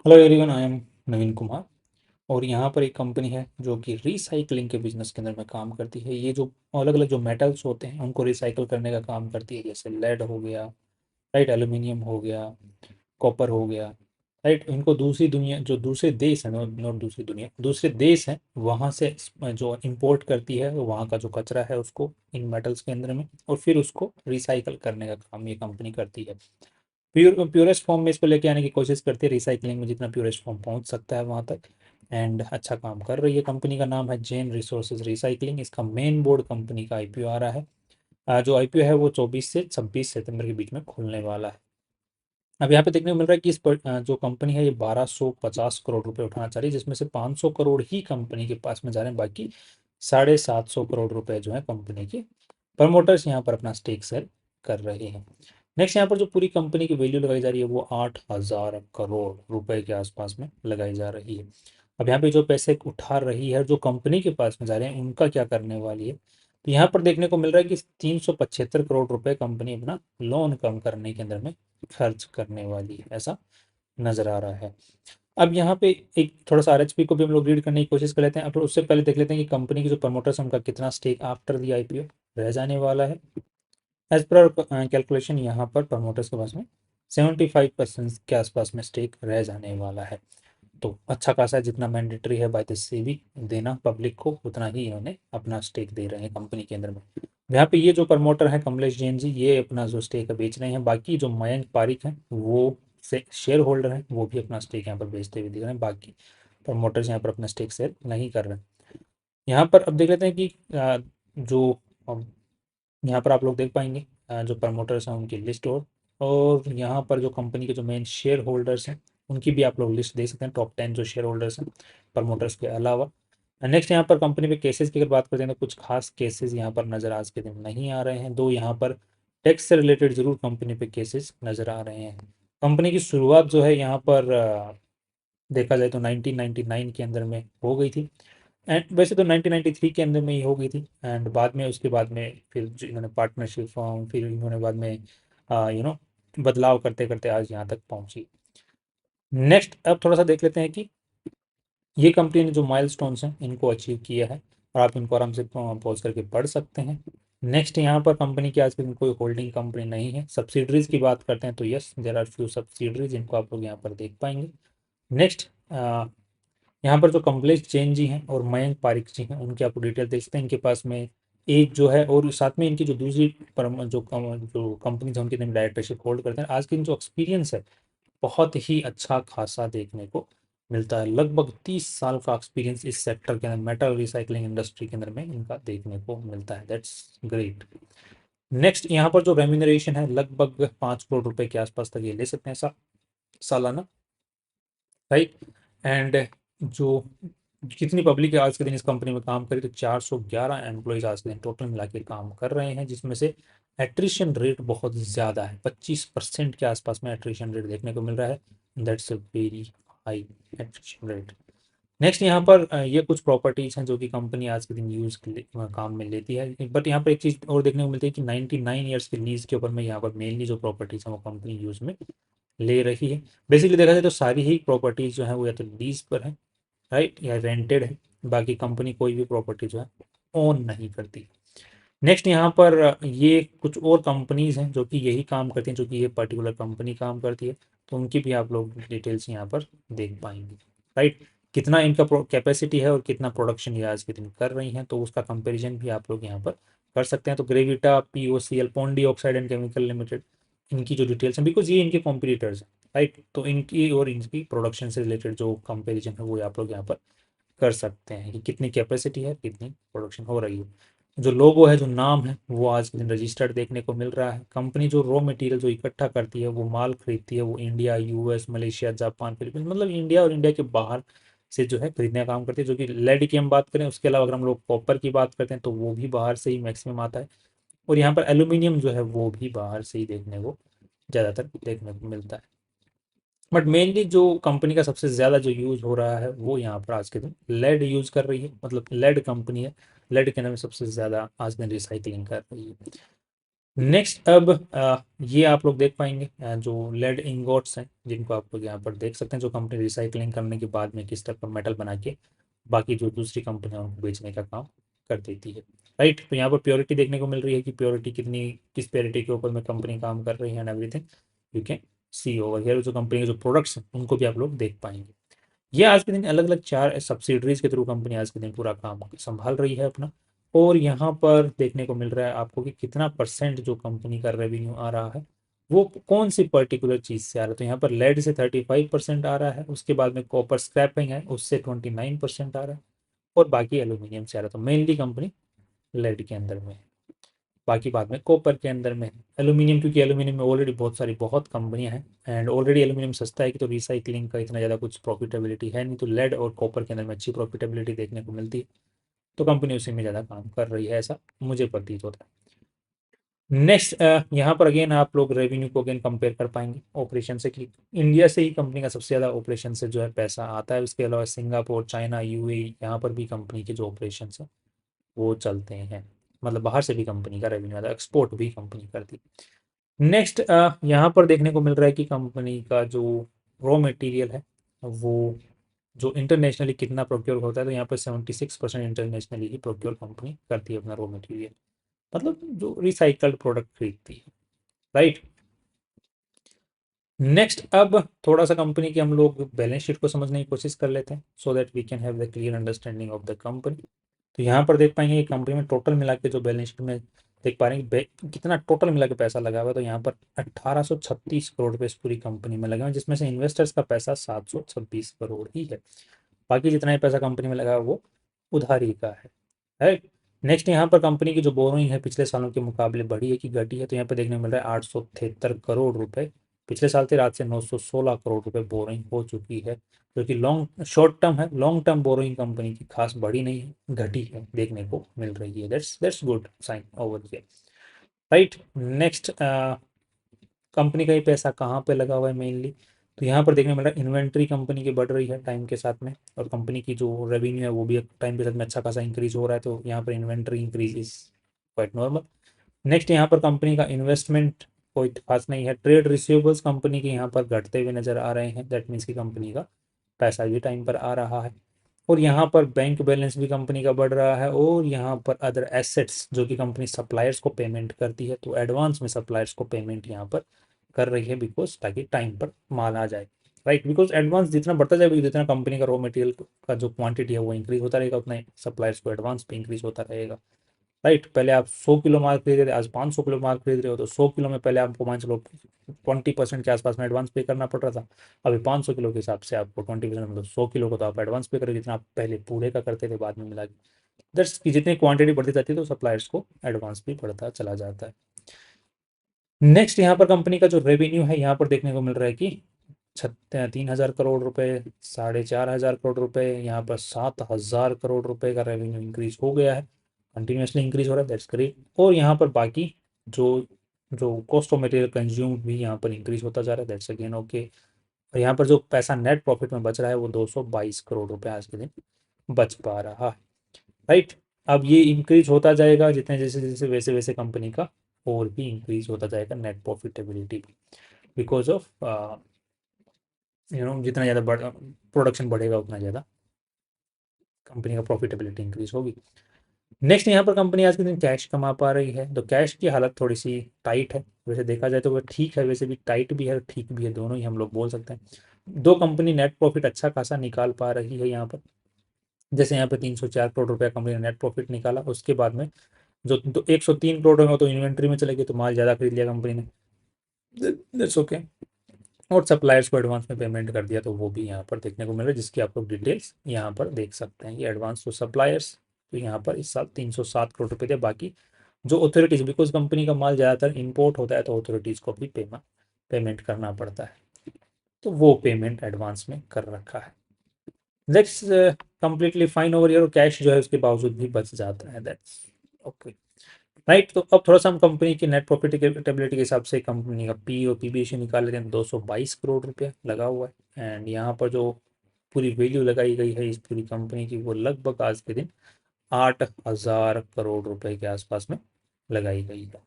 Hello everyone, I am नवीन कुमार। और यहाँ पर एक कंपनी है जो कि रिसाइकलिंग के बिजनेस के अंदर में काम करती है। ये जो अलग अलग जो मेटल्स होते हैं उनको रिसाइकल करने का काम करती है, जैसे लेड हो गया, राइट, एल्यूमिनियम हो गया, कॉपर हो गया, राइट। इनको दूसरी दुनिया, जो दूसरे देश हैं, नॉट दूसरी दुनिया, दूसरे देश हैं, वहाँ से जो इंपोर्ट करती है, वहाँ का जो कचरा है उसको इन मेटल्स के अंदर में, और फिर उसको रिसाइकल करने का काम ये कंपनी करती है। प्योरेस्ट फॉर्म में इसको लेके आने की कोशिश करती है, रिसाइकलिंग में जितना प्योरेस्ट फॉर्म पहुंच सकता है वहां तक। एंड अच्छा काम कर रही है। कंपनी का नाम है जैन रिसोर्सेज रिसाइकलिंग। इसका मेन बोर्ड कंपनी का आईपीओ आ रहा है। जो आईपीओ है वो 24 से 26 सितंबर के बीच में खुलने वाला है। अब यहाँ पे देखने को मिल रहा है कि जो कंपनी है ये 1250 करोड़ रुपए उठाना चाह रही है, जिसमें से 500 करोड़ ही कंपनी के पास में जा रहे हैं। बाकी 750 करोड़ रुपए जो है कंपनी के प्रमोटर्स यहाँ पर अपना स्टेक सेल कर रहे हैं। नेक्स्ट यहाँ पर जो पूरी कंपनी की वैल्यू लगाई जा रही है वो 8,000 करोड़ रुपए के आसपास में लगाई जा रही है। अब यहाँ पे जो पैसे उठा रही है, जो कंपनी के पास में जा रहे हैं, उनका क्या करने वाली है, तो यहाँ पर देखने को मिल रहा है कि 375 करोड़ रुपए कंपनी अपना लोन कम करने के अंदर में खर्च करने वाली है, ऐसा नजर आ रहा है। अब यहाँ पे एक थोड़ा सा आरएचपी को भी हम लोग रीड करने की कोशिश कर लेते हैं। अब उससे पहले देख लेते हैं कि कंपनी की जो प्रमोटर्स हैं उनका कितना स्टेक आफ्टर दी आईपीओ रह जाने वाला है। एज पर कैलकुलेशन यहाँ पर प्रमोटर्स के पास में 75% के आसपास में स्टेक रह जाने वाला है। तो अच्छा खासा है, जितना मैंडेटरी है बाय द सेबी देना पब्लिक को, उतना ही इन्होंने अपना स्टेक दे रहे हैं कंपनी के अंदर में। यहाँ पे ये जो प्रमोटर है कमलेश जैन जी, ये अपना जो स्टेक है बेच रहे हैं। बाकी जो मयंक पारिक हैं वो से शेयर होल्डर हैं, वो भी अपना स्टेक यहाँ पर बेचते हुए दिख रहे हैं। बाकी प्रमोटर्स यहाँ पर अपना स्टेक सेल नहीं कर रहे हैं। यहाँ पर अब देख लेते हैं कि जो यहाँ पर आप लोग देख पाएंगे जो प्रमोटर्स हैं उनकी लिस्ट। और यहाँ पर जो कंपनी के जो मेन शेयर होल्डर्स हैं उनकी भी आप लोग लिस्ट देख सकते हैं, टॉप 10 जो शेयर होल्डर्स हैं प्रमोटर्स के अलावा। नेक्स्ट यहाँ पर कंपनी पे केसेस की अगर बात करते हैं तो कुछ खास केसेस यहाँ पर नज़र आज के दिन नहीं आ रहे हैं। दो यहाँ पर टैक्स से रिलेटेड जरूर कंपनी पे केसेस नज़र आ रहे हैं। कंपनी की शुरुआत जो है यहाँ पर देखा जाए तो 1999 के अंदर में हो गई थी। एंड वैसे तो 1993 के अंदर में ही हो गई थी। एंड बाद में उसके बाद में फिर इन्होंने पार्टनरशिप फॉर्म, फिर इन्होंने बाद में बदलाव करते करते आज यहाँ तक पहुंची। नेक्स्ट अब थोड़ा सा देख लेते हैं कि ये कंपनी ने जो माइलस्टोन्स हैं इनको अचीव किया है, और आप इनको आराम से पॉज करके पढ़ सकते हैं। नेक्स्ट यहाँ पर कंपनी की आज के दिन कोई होल्डिंग कंपनी नहीं है। सब्सिडरीज की बात करते हैं तो yes, there are few subsidiaries, इनको आप लोग यहाँ पर देख पाएंगे। नेक्स्ट यहाँ पर जो कमलेश जैन जी हैं और मयंक पारिक जी हैं उनकी आप डिटेल देख सकते हैं। इनके पास में एक जो है, और साथ में इनकी जो दूसरी जो कंपनी है उनके दिन डायरेक्टरशिप होल्ड करते हैं। आज के दिन जो एक्सपीरियंस है बहुत ही अच्छा खासा देखने को मिलता है। लगभग 30 साल का एक्सपीरियंस इस सेक्टर के अंदर, मेटल रिसाइकलिंग इंडस्ट्री के अंदर में इनका देखने को मिलता है। That's great. नेक्स्ट यहाँ पर जो रेम्यूनरेशन है लगभग 5 करोड़ रुपए के आसपास तक ये ले सकते हैं सालाना, राइट। एंड जो कितनी पब्लिक है आज के दिन इस कंपनी में काम करी, तो 411 एम्प्लॉयज आज के दिन टोटल मिला के काम कर रहे हैं, जिसमें से एट्रिशन रेट बहुत ज़्यादा है। 25% के आसपास में एट्रिशन रेट देखने को मिल रहा है। That's a very high attrition rate. Next यहाँ पर ये कुछ प्रॉपर्टीज हैं जो कि कंपनी आज के दिन यूज़ काम में लेती है। बट यहाँ पर एक चीज़ और देखने को मिलती है कि 99 ईयर्स के लीज के ऊपर में यहाँ पर मेनली जो प्रॉपर्टीज हैं वो कंपनी यूज़ में ले रही है। बेसिकली देखा जाए तो सारी ही प्रॉपर्टीज जो है वो या तो लीज पर है, राइट, या रेंटेड है। बाकी कंपनी कोई भी प्रॉपर्टी जो है ओन नहीं करती। नेक्स्ट यहाँ पर ये कुछ और कंपनीज हैं जो कि यही काम करती हैं, जो कि ये पर्टिकुलर कंपनी काम करती है, तो उनकी भी आप लोग डिटेल्स यहाँ पर देख पाएंगे, राइट। कितना इनका कैपेसिटी है और कितना प्रोडक्शन ये आज के दिन कर रही हैं, तो उसका कंपैरिजन भी आप लोग यहाँ पर कर सकते हैं। तो Gravita POCL, Pondy oxide and chemical limited, इनकी जो डिटेल्स हैं, बिकॉज ये इनके कॉम्पिटिटर्स हैं, राइट, तो इनकी और इनकी प्रोडक्शन से रिलेटेड जो कंपैरिजन है वो आप लोग यहाँ पर कर सकते हैं कि कितनी कैपेसिटी है, कितनी प्रोडक्शन हो रही है। जो लोगो है, जो नाम है, वो आज के दिन रजिस्टर्ड देखने को मिल रहा है। कंपनी जो रॉ मटेरियल जो इकट्ठा करती है, वो माल खरीदती है, वो India, US, Malaysia, Japan, Philippines, मतलब इंडिया और इंडिया के बाहर से जो है खरीदने का काम करती है। जो कि लेड की हम बात करें, उसके अलावा अगर हम लोग कॉपर की बात करते हैं तो वो भी बाहर से ही मैक्सिमम आता है। और यहाँ पर एल्यूमिनियम जो है वो भी बाहर से ही देखने को ज़्यादातर देखने को मिलता है। बट मेनली जो कंपनी का सबसे ज़्यादा जो यूज़ हो रहा है वो यहाँ पर आज के दिन लेड यूज़ कर रही है, मतलब लेड कंपनी है, लेड के नाम में सबसे ज़्यादा आज के दिन रिसाइकलिंग कर रही है। नेक्स्ट अब ये आप लोग देख पाएंगे जो लेड इंगोट्स हैं, जिनको आप लोग यहाँ पर देख सकते हैं, जो कंपनी रिसाइकलिंग करने के बाद में किस टाइप का मेटल बना के बाकी जो दूसरी कंपनियां उनको बेचने का काम कर देती है। राइट, तो यहाँ पर प्योरिटी देखने को मिल रही है कि प्योरिटी कितनी, किस प्योरिटी के ऊपर में कंपनी काम कर रही है and everything you can see over here. जो कंपनी के जो प्रोडक्ट्स हैं उनको भी आप लोग देख पाएंगे। ये आज के दिन अलग अलग 4 सब्सिडरीज के थ्रू कंपनी आज के दिन पूरा काम संभाल रही है अपना। और यहाँ पर देखने को मिल रहा है आपको कि कितना परसेंट जो कंपनी का रेवेन्यू आ रहा है वो कौन सी पर्टिकुलर चीज़ से आ रहा है। तो यहाँ पर लेड से 35% आ रहा है, उसके बाद में कॉपर स्क्रैपिंग है उससे 29% आ रहा है, और बाकी एल्यूमिनियम से आ रहा है। तो मेनली कंपनी लेड के अंदर में है, बाकी बाद में कॉपर के अंदर में है। एल्यूमिनियम, क्योंकि एल्यूमिनियम में ऑलरेडी बहुत कंपनियां हैं एंड ऑलरेडी एल्यूमिनियम सस्ता है कि तो रिसाइकलिंग का इतना ज़्यादा कुछ प्रॉफिटेबिलिटी है नहीं। तो लेड और कॉपर के अंदर में अच्छी प्रॉफिटेबिलिटी देखने को मिलती है, तो कंपनी उसी में ज़्यादा काम कर रही है, ऐसा मुझे प्रतीत होता है। नेक्स्ट यहाँ पर अगेन आप लोग रेवेन्यू को अगेन कंपेयर कर पाएंगे ऑपरेशन से, कि इंडिया से ही कंपनी का सबसे ज़्यादा ऑपरेशन से जो है पैसा आता है। उसके अलावा सिंगापुर, चाइना, यूएई, यहाँ पर भी कंपनी के जो ऑपरेशन है वो चलते हैं। मतलब बाहर से भी कंपनी का रेवेन्यू आता है, एक्सपोर्ट भी कंपनी करती है। नेक्स्ट यहाँ पर देखने को मिल रहा है कि कंपनी का जो रॉ मटेरियल है वो जो इंटरनेशनली कितना प्रोक्योर होता है। तो यहाँ पर 76% इंटरनेशनली ही प्रोक्योर कंपनी करती है अपना रॉ मटेरियल, मतलब जो रिसाइकल्ड प्रोडक्ट खरीदती है। राइट, नेक्स्ट अब थोड़ा सा कंपनी की हम लोग बैलेंस शीट को समझने की कोशिश कर लेते हैं, so that we can have the clear understanding of the company. तो यहाँ पर देख पाएंगे कंपनी में टोटल मिला के जो बैलेंस शीट में देख पा रहे हैं कि कितना टोटल मिला के पैसा लगा हुआ है। तो यहाँ पर 1836 करोड़ रुपए इस पूरी कंपनी में लगे हुए हैं, जिसमें से इन्वेस्टर्स का पैसा 726 करोड़ ही है। बाकी जितना ही पैसा कंपनी में लगा है वो उधारी का है। राइट, नेक्स्ट यहाँ पर कंपनी की जो बोरोइंग है पिछले सालों के मुकाबले बढ़ी है कि घटी है। तो यहाँ पर देखने को मिल रहा है 873 करोड़ रुपए पिछले साल थे, रात से 916 करोड़ रुपए बोरोइंग हो चुकी है, जो कि लॉन्ग शॉर्ट टर्म है। लॉन्ग टर्म बोरोइंग कंपनी की खास बढ़ी नहीं है, घटी है देखने को मिल रही है। That's good sign over here. Right, next company का ये पैसा कहाँ पे लगा हुआ है मेनली। तो यहाँ पर देखने को मिल रहा है इन्वेंट्री कंपनी की बढ़ रही है टाइम के साथ में, और कंपनी की जो रेवेन्यू है वो भी टाइम के साथ में अच्छा खासा इंक्रीज हो रहा है। तो यहाँ पर inventory increase is quite normal. Next यहाँ पर कंपनी का इन्वेस्टमेंट कोई खास नहीं है। ट्रेड रिसीवेबल्स कंपनी के यहाँ पर घटते हुए नजर आ रहे हैं, दैट मीन्स की कंपनी का पैसा भी टाइम पर आ रहा है। और यहाँ पर बैंक बैलेंस भी कंपनी का बढ़ रहा है। और यहाँ पर अदर एसेट्स जो कि कंपनी सप्लायर्स को पेमेंट करती है, तो एडवांस में सप्लायर्स को पेमेंट यहाँ पर कर रही है, बिकॉज ताकि टाइम पर माल आ जाए। राइट, बिकॉज एडवांस जितना बढ़ता जाएगा, जितना कंपनी का रॉ मटेरियल का जो क्वांटिटी है वो इंक्रीज होता रहेगा, उतना सप्लायर्स को एडवांस पे इंक्रीज होता रहेगा। राइट, पहले आप 100 किलो माल खरीद रहे थे, आज 500 किलो माल खरीद रहे हो, तो 100 किलो में पहले आपको मान चलो 20% के आसपास में एडवांस पे करना पड़ रहा था। अभी 500 किलो के हिसाब से आपको 20% मतलब 100 किलो को तो आप एडवांस पे करोगे, जितना आप पहले पूरे का करते थे बाद में मिला के। दैट्स की जितनी क्वांटिटी बढ़ती जाती है तो सप्लायर्स को एडवांस भी बढ़ता चला जाता है। नेक्स्ट यहाँ पर कंपनी का जो रेवेन्यू है यहाँ पर देखने को मिल रहा है कि 3,000 करोड़ रुपए, 4,500 करोड़ रुपए, यहाँ पर 7,000 करोड़ रुपए का रेवेन्यू इंक्रीज हो गया है, कंटिन्यूसली इंक्रीज हो रहा है, दैट्स ग्रेट। और यहाँ पर बाकी जो जो कॉस्ट ऑफ मटेरियल कंज्यूम भी यहाँ पर इंक्रीज होता जा रहा है, दैट्स अगेन ओके। और यहाँ पर जो पैसा नेट प्रॉफिट में बच रहा है वो 222 करोड़ रुपए आज के दिन बच पा रहा है। राइट, अब ये इंक्रीज होता जाएगा जितने जैसे जैसे वैसे वैसे कंपनी का और भी इंक्रीज होता जाएगा नेट प्रॉफिटेबिलिटी, बिकॉज ऑफ जितना ज़्यादा प्रोडक्शन बढ़ेगा उतना ज़्यादा कंपनी का प्रॉफिटेबिलिटी इंक्रीज होगी। नेक्स्ट यहाँ पर कंपनी आज के दिन कैश कमा पा रही है, तो कैश की हालत थोड़ी सी टाइट है। वैसे देखा जाए तो वह ठीक है, वैसे भी टाइट भी है, ठीक भी है, दोनों ही हम लोग बोल सकते हैं। दो कंपनी नेट प्रॉफिट अच्छा खासा निकाल पा रही है यहाँ पर। जैसे यहाँ पे 304 करोड़ रुपया कंपनी ने नेट प्रॉफिट निकाला, उसके बाद में जो तो 103 करोड़ में तो इन्वेंट्री में चले गए, तो माल ज़्यादा खरीद लिया कंपनी ने, दैट्स ओके। और सप्लायर्स को एडवांस में पेमेंट कर दिया, तो वो भी यहाँ पर देखने को मिल रहा है, जिसकी आप लोग डिटेल्स यहाँ पर देख सकते हैं। ये एडवांस टू सप्लायर्स, तो यहाँ पर इस साल 307 करोड़ रुपए थे। बाकी जो अथॉरिटीज़, बिकॉज कंपनी का माल ज़्यादातर इंपोर्ट होता है तो अथॉरिटीज़ को भी पेमेंट करना पड़ता है, तो वो पेमेंट एडवांस में कर रखा है। That's completely fine over year. Cash जो है उसके बावजूद भी बच जाता है, दैट्स ओके। राइट, तो अब थोड़ा सा हम कंपनी की नेट प्रॉफिटेबिलिटी के हिसाब से कंपनी का पी और पी बी निकाल लेते हैं। 222 करोड़ रुपया लगा हुआ है, एंड यहाँ पर जो पूरी वैल्यू लगाई गई है इस पूरी कंपनी की वो लगभग आज के दिन 8,000 करोड़ रुपए के आसपास में लगाई गई है।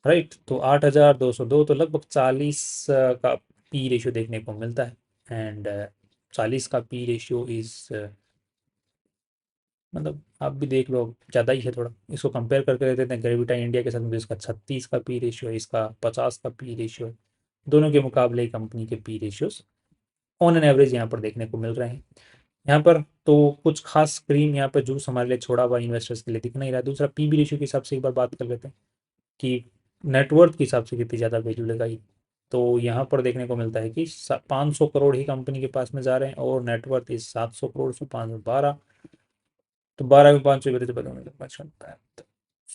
राइट। तो 8,202 तो लगभग 40 का पी रेशियो देखने को मिलता है। एंड 40 का पी रेशियो इज, मतलब आप भी देख लो ज़्यादा ही है थोड़ा। इसको कंपेयर करके देते हैं ग्रेविटा इंडिया के साथ में, इसका 36 का पी रेशियो है, इसका 50 का पी रेशियो है। दोनों के मुकाबले कंपनी के P ratios on an average यहाँ पर देखने को मिल रहे हैं। यहाँ पर तो कुछ खास स्क्रीन यहाँ पर जूस हमारे लिए छोड़ा हुआ इन्वेस्टर्स के लिए दिख नहीं रहा है। दूसरा पीबी रेशियो के हिसाब से एक बार बात कर लेते हैं कि नेटवर्थ के हिसाब से कितनी ज़्यादा वैल्यू लगाई। तो यहाँ पर देखने को मिलता है कि 500 करोड़ ही कंपनी के पास में जा रहे हैं और नेटवर्थ इस 700 करोड़ से 512। तो 12 में 500 तो पाँच बनता है।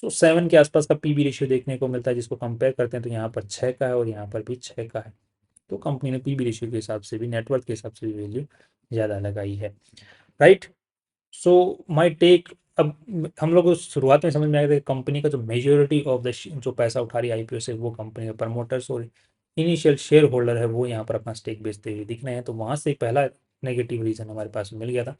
तो 7 के आसपास का पीबी रेशियो देखने को मिलता है, जिसको कंपेयर करते हैं तो यहाँ पर 6 का है और यहाँ पर भी 6 का है। तो कंपनी ने पीबी रेशियो के हिसाब से भी, नेटवर्थ के हिसाब से भी वैल्यू ज़्यादा लगाई है। राइट। सो माय टेक, अब हम लोग को शुरुआत में समझ में आया था कि कंपनी का जो मेजोरिटी ऑफ द जो पैसा उठा रही है आईपीओ से, वो कंपनी के प्रमोटर्स और इनिशियल शेयर होल्डर है, वो यहाँ पर अपना स्टेक बेचते हुए दिख रहे हैं। तो वहाँ से पहला नेगेटिव रीजन हमारे पास मिल गया था।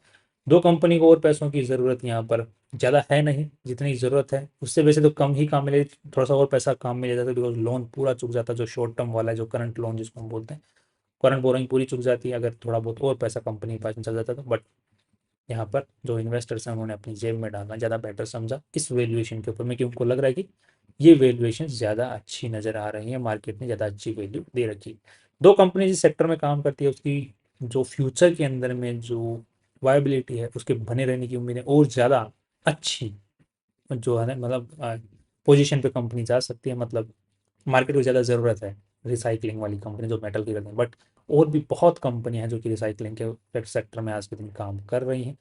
दो, कंपनी को और पैसों की ज़रूरत यहाँ पर ज़्यादा है नहीं, जितनी ज़रूरत है उससे वैसे तो कम ही काम मिले, थोड़ा सा और पैसा काम मिल जाता है, बिकॉज लोन पूरा चुक जाता है, जो शॉर्ट टर्म वाला है, जो करंट लोन जिसको हम बोलते हैं, करंट बोरोइंग पूरी चुक जाती है अगर थोड़ा बहुत और पैसा कंपनी के पास में चल जाता है तो। बट यहाँ पर जो इन्वेस्टर्स हैं उन्होंने अपनी जेब में डालना ज़्यादा बेटर समझा इस वैल्यूएशन के ऊपर में, क्योंकि उनको लग रहा है कि ये वैल्यूएशन ज़्यादा अच्छी नज़र आ रही है, मार्केट ने ज़्यादा अच्छी वैल्यू दे रखी है। दो, कंपनी जिस सेक्टर में काम करती है उसकी जो फ्यूचर के अंदर में जो वायबिलिटी है, उसके बने रहने की उम्मीद है और ज़्यादा अच्छी जो है ना, मतलब पोजीशन पे कंपनी जा सकती है। मतलब मार्केट को ज़्यादा ज़रूरत है रिसाइकलिंग वाली कंपनी जो मेटल की करती है, बट और भी बहुत कंपनियां हैं जो कि रिसाइकलिंग के सेक्टर में आज के दिन काम कर रही हैं।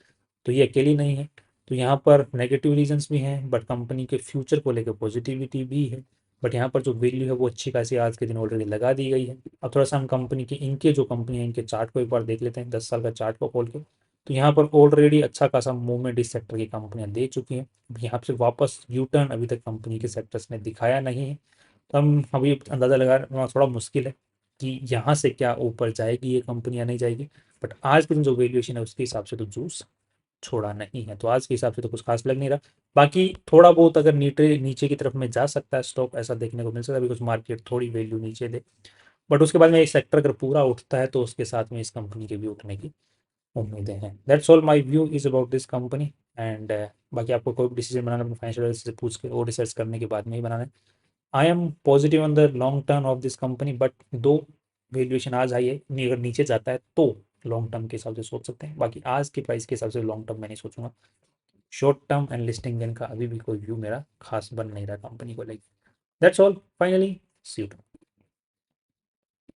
तो ये अकेली नहीं है। तो यहाँ पर नेगेटिव रीजंस भी हैं, बट कंपनी के फ्यूचर को लेकर पॉजिटिविटी भी है। बट यहाँ पर जो वैल्यू है वो अच्छी खासी आज के दिन ऑलरेडी लगा दी गई है। अब थोड़ा सा हम कंपनी के, इनके जो कंपनी है, इनके चार्ट को एक बार देख लेते हैं, 10 साल का चार्ट को खोल के। तो यहाँ पर ऑलरेडी अच्छा खासा मूवमेंट इस सेक्टर की कंपनियां दे चुकी हैं। यहाँ से वापस यू टर्न अभी तक कंपनी के सेक्टर्स ने दिखाया नहीं है। तो हम अभी अंदाज़ा लगाना थोड़ा मुश्किल है कि यहाँ से क्या ऊपर जाएगी ये कंपनी या नहीं जाएगी। बट आज की जो वैल्यूएशन है उसके हिसाब से तो जूस छोड़ा नहीं है। तो आज के हिसाब से तो कुछ खास लग नहीं रहा। बाकी थोड़ा बहुत अगर नीचे नीचे की तरफ में जा सकता है स्टॉक, ऐसा देखने को मिल सकता है, बिकॉज मार्केट थोड़ी वैल्यू नीचे दे। बट उसके बाद में एक सेक्टर अगर पूरा उठता है तो उसके साथ में इस कंपनी के भी उठने की उम्मीदें हैं। That's all my view is about this company. And बाकी आपको कोई डिसीजन बनाना अपने फाइनेंशियल से पूछ के और रिसर्च करने के बाद में ही बनाना है। I am positive on the long term of this company, but दो, वैल्यूएशन आज हाई है, अगर नीचे जाता है तो लॉन्ग टर्म के हिसाब से सोच सकते हैं। बाकी आज के प्राइस के हिसाब से लॉन्ग टर्म मैं नहीं सोचूंगा। शॉर्ट टर्म एंड लिस्टिंग दिन का अभी भी कोई व्यू मेरा खास बन नहीं रहा कंपनी को लेकर। That's all, finally see you.